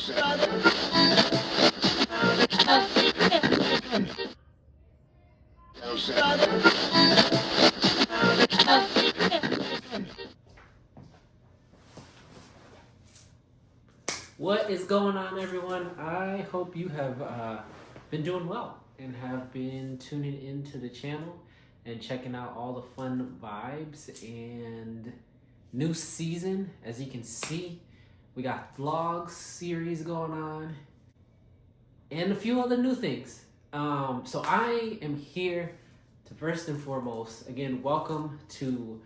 What is going on, everyone? I hope you have been doing well and have been tuning into the channel and checking out all the fun vibes and new season. As you can see, we got vlogs series going on and a few other new things. So I am here to first and foremost, again, welcome to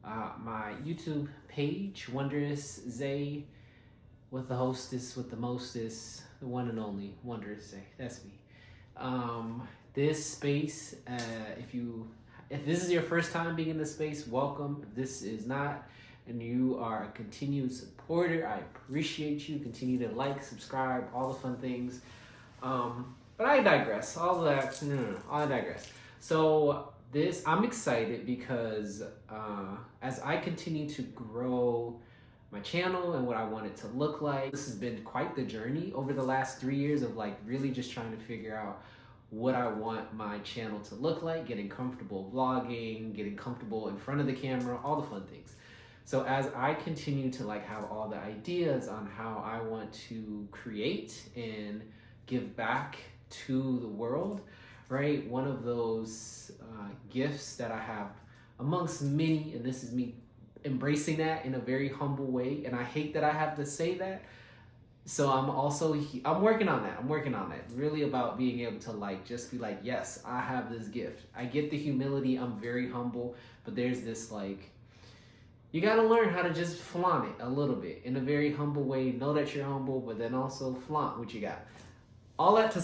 my YouTube page, Wanderous Zay, with the hostess, with the mostest, the one and only Wanderous Zay. That's me. This space, if this is your first time being in this space, welcome. If this is not, and you are a continued supporter, I appreciate you. Continue to like, subscribe, all the fun things. But I digress. All of that, no, I digress. So I'm excited because as I continue to grow my channel and what I want it to look like, this has been quite the journey over the last 3 years of like really just trying to figure out what I want my channel to look like, getting comfortable vlogging, getting comfortable in front of the camera, all the fun things. So as I continue to like have all the ideas on how I want to create and give back to the world, right? One of those gifts that I have amongst many, and this is me embracing that in a very humble way, and I hate that I have to say that. So I'm working on that. I'm working on that. Really about being able to like just be like, yes, I have this gift. I get the humility. I'm very humble, but there's this like, you got to learn how to just flaunt it a little bit in a very humble way. Know that you're humble, but then also flaunt what you got. All that to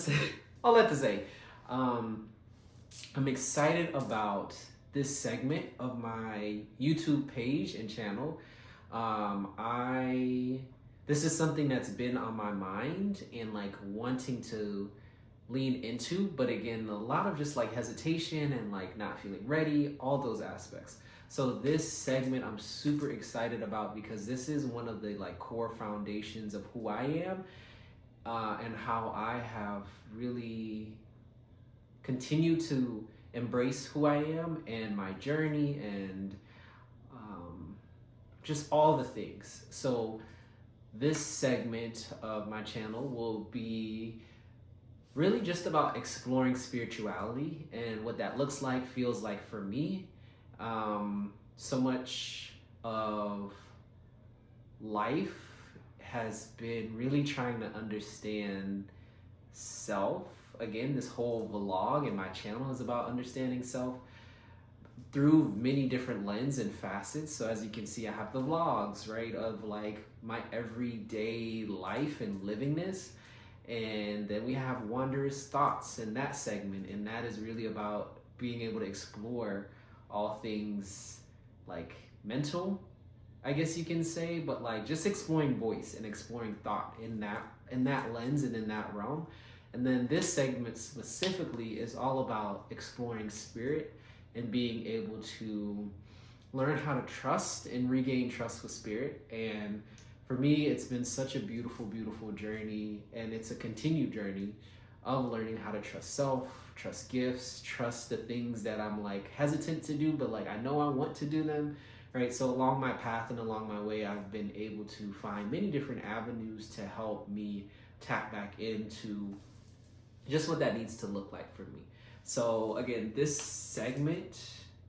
say, I'm excited about this segment of my YouTube page and channel. This is something that's been on my mind and like wanting to lean into, but again, a lot of just like hesitation and like not feeling ready, all those aspects. So this segment I'm super excited about because this is one of the like core foundations of who I am and how I have really continued to embrace who I am and my journey and just all the things. So this segment of my channel will be really just about exploring spirituality and what that looks like, feels like for me. So much of life has been really trying to understand self. Again, this whole vlog and my channel is about understanding self through many different lenses and facets. So as you can see, I have the vlogs, right, of like my everyday life and livingness. And then we have Wanderous Thoughts in that segment. And that is really about being able to explore all things like mental, I guess you can say, but like just exploring voice and exploring thought in that lens and in that realm. And then this segment specifically is all about exploring spirit and being able to learn how to trust and regain trust with spirit. And for me, it's been such a beautiful, beautiful journey, and it's a continued journey of learning how to trust self, trust gifts, trust the things that I'm like hesitant to do, but like I know I want to do them, right? So along my path and along my way, I've been able to find many different avenues to help me tap back into just what that needs to look like for me. So again, this segment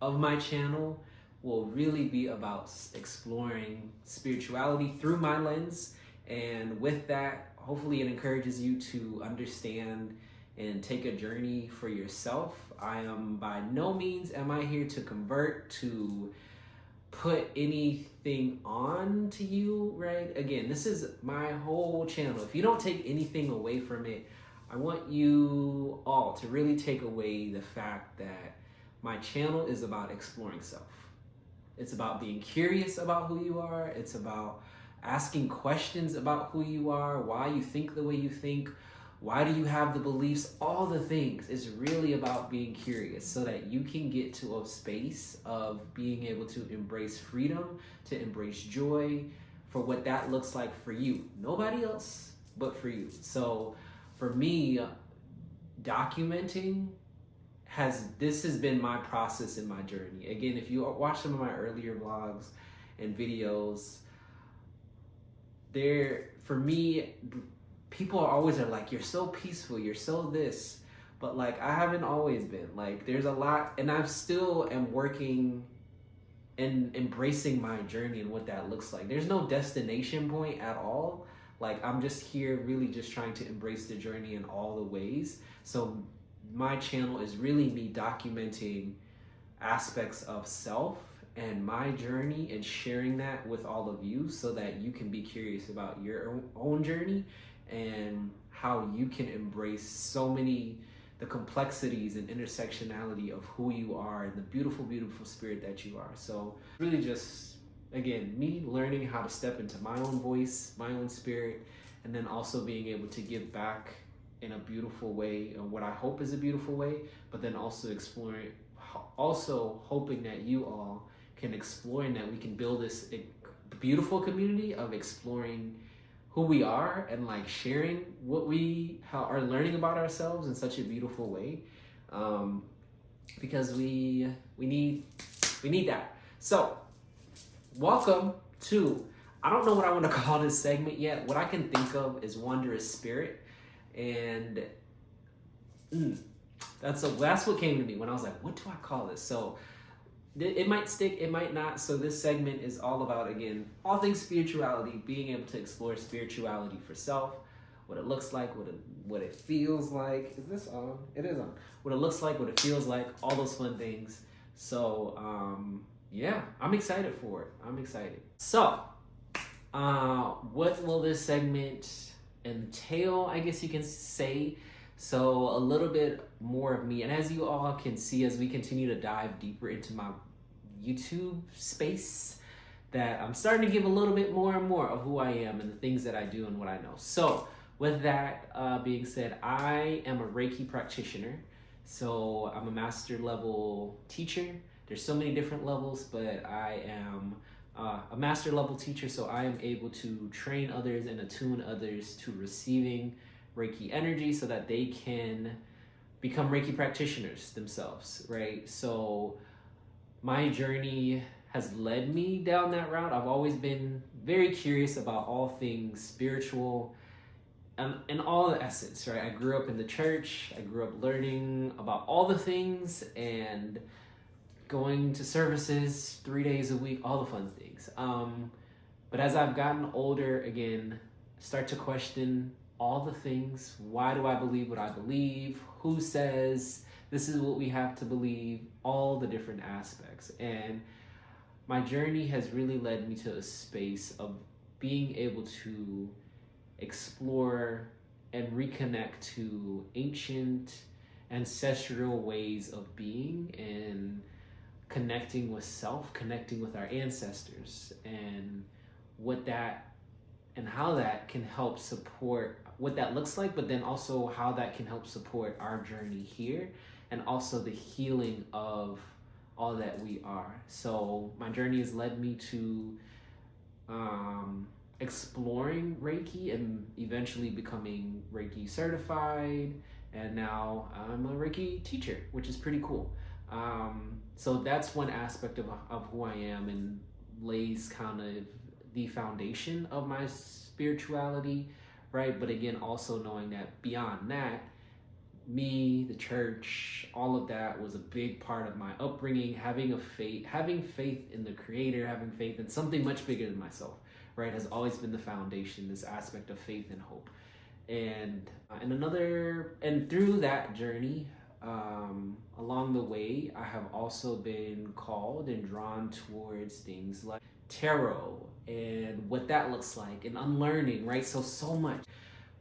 of my channel will really be about exploring spirituality through my lens. And with that, hopefully it encourages you to understand and take a journey for yourself. I am by no means am I here to convert, to put anything on to you, right? Again, this is my whole channel. If you don't take anything away from it, I want you all to really take away the fact that my channel is about exploring self. It's about being curious about who you are. It's about asking questions about who you are, why you think the way you think, why do you have the beliefs, all the things. It's really about being curious so that you can get to a space of being able to embrace freedom, to embrace joy for what that looks like for you. Nobody else, but for you. So for me, documenting this has been my process in my journey. Again, if you watch some of my earlier vlogs and videos, for me, people are like, you're so peaceful, you're so this, but like I haven't always been. Like there's a lot, and I still am working and embracing my journey and what that looks like. There's no destination point at all. Like I'm just here really just trying to embrace the journey in all the ways. So my channel is really me documenting aspects of self and my journey and sharing that with all of you so that you can be curious about your own journey and how you can embrace the complexities and intersectionality of who you are and the beautiful, beautiful spirit that you are. So really just, again, me learning how to step into my own voice, my own spirit, and then also being able to give back in a beautiful way, and what I hope is a beautiful way, but then also exploring, also hoping that you all can explore and that we can build this beautiful community of exploring who we are and like sharing what we are learning about ourselves in such a beautiful way, because we need that. So welcome to, I don't know what I want to call this segment yet. What I can think of is Wanderous Spirit, and that's what came to me when I was like, what do I call this? So it might stick, it might not. So this segment is all about, again, all things spirituality, being able to explore spirituality for self, what it looks like, what it feels like. Is this on? It is on. What it looks like, what it feels like, all those fun things. So yeah, I'm excited for it. I'm excited. So what will this segment entail, I guess you can say? So a little bit more of me, and as you all can see, as we continue to dive deeper into my YouTube space, that I'm starting to give a little bit more and more of who I am and the things that I do and what I know. So with that being said, I am a Reiki practitioner. So I'm a master level teacher. There's so many different levels, but I am a master level teacher, so I am able to train others and attune others to receiving Reiki energy so that they can become Reiki practitioners themselves, right? So my journey has led me down that route. I've always been very curious about all things spiritual and all the essence, right? I grew up in the church. I grew up learning about all the things and going to services 3 days a week, all the fun things. But as I've gotten older, again, start to question all the things. Why do I believe what I believe? Who says this is what we have to believe? All the different aspects. And my journey has really led me to a space of being able to explore and reconnect to ancient ancestral ways of being and connecting with self, connecting with our ancestors, and what that and how that can help support what that looks like, but then also how that can help support our journey here and also the healing of all that we are. So my journey has led me to exploring Reiki and eventually becoming Reiki certified, and now I'm a Reiki teacher, which is pretty cool. So that's one aspect of who I am and lays kind of the foundation of my spirituality, right? But again, also knowing that beyond that, me, the church, all of that was a big part of my upbringing, having faith in the creator, having faith in something much bigger than myself, right? Has always been the foundation, this aspect of faith and hope. And through that journey, along the way, I have also been called and drawn towards things like tarot and what that looks like and unlearning, right? So much.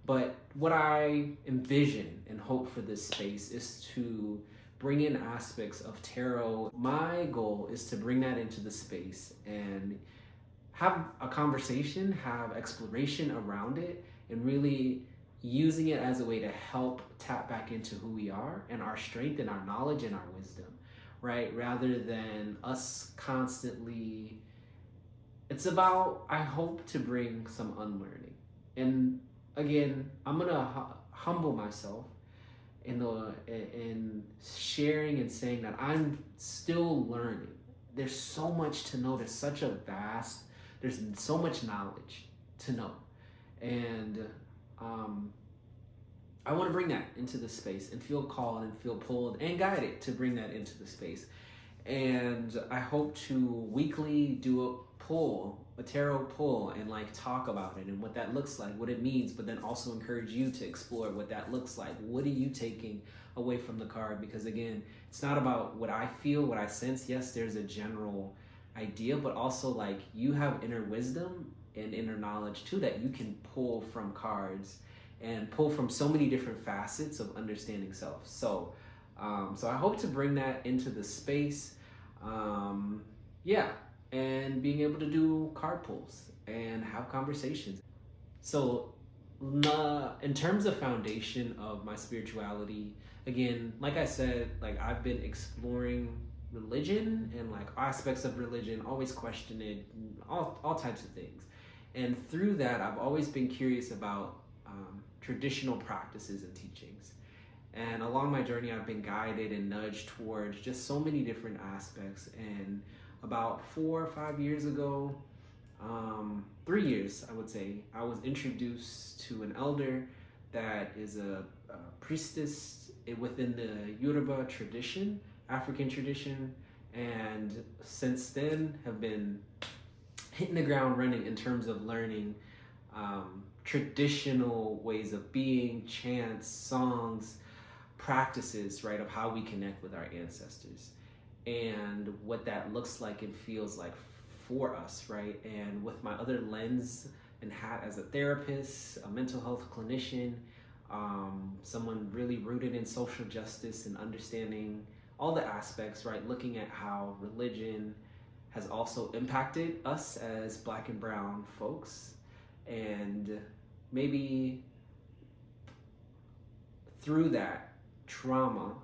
But what I envision and hope for this space is to bring in aspects of tarot. My goal is to bring that into the space and have a conversation, have exploration around it, and really using it as a way to help tap back into who we are and our strength and our knowledge and our wisdom, right? Rather than us constantly, it's about, I hope to bring some unlearning. And again, I'm gonna humble myself in sharing and saying that I'm still learning. There's so much to know. There's so much knowledge to know, and I want to bring that into the space and feel called and feel pulled and guided to bring that into the space. And I hope to weekly do a tarot pull, and like talk about it and what that looks like, what it means, but then also encourage you to explore what that looks like. What are you taking away from the card? Because again, it's not about what I feel, what I sense. Yes, there's a general idea, but also like you have inner wisdom and inner knowledge too that you can pull from cards and pull from so many different facets of understanding self. So I hope to bring that into the space. Yeah, and being able to do card pulls and have conversations. So, in terms of foundation of my spirituality, again, like I said, like I've been exploring religion and like aspects of religion, always question it, all types of things. And through that, I've always been curious about traditional practices and teachings. And along my journey, I've been guided and nudged towards just so many different aspects. And about 4 or 5 years ago, 3 years, I would say, I was introduced to an elder that is a priestess within the Yoruba tradition, African tradition. And since then, have been hitting the ground running in terms of learning traditional ways of being, chants, songs, practices, right, of how we connect with our ancestors and what that looks like and feels like for us, right? And with my other lens and hat as a therapist, a mental health clinician, someone really rooted in social justice and understanding all the aspects, right? Looking at how religion has also impacted us as Black and brown folks, and maybe through that trauma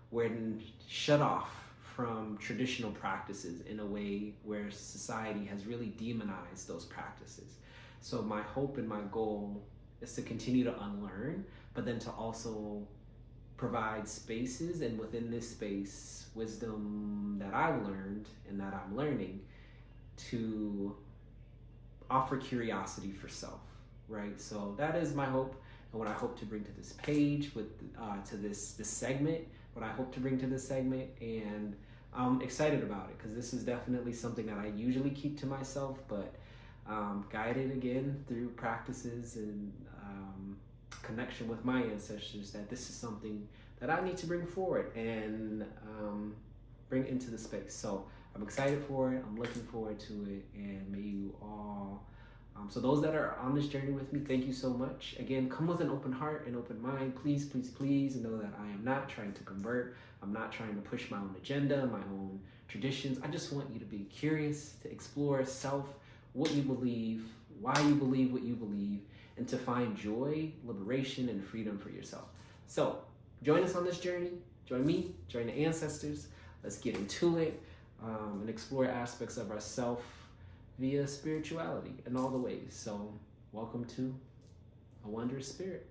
when shut off from traditional practices in a way where society has really demonized those practices. So my hope and my goal is to continue to unlearn, but then to also provide spaces, and within this space, wisdom that I've learned and that I'm learning, to offer curiosity for self, right? So that is my hope, and what I hope to bring to this page, to this segment, what I hope to bring to this segment. And I'm excited about it because this is definitely something that I usually keep to myself, but guided again through practices and connection with my ancestors, that this is something that I need to bring forward and bring into the space. So I'm excited for it. I'm looking forward to it, and may you all, so those that are on this journey with me, thank you so much. Again, come with an open heart and open mind. Please, please, please know that I am not trying to convert. I'm not trying to push my own agenda, my own traditions. I just want you to be curious, to explore self, what you believe, why you believe what you believe, and to find joy, liberation, and freedom for yourself. So join us on this journey. Join me, join the ancestors. Let's get into it and explore aspects of ourself via spirituality in all the ways. So welcome to A Wondrous Spirit.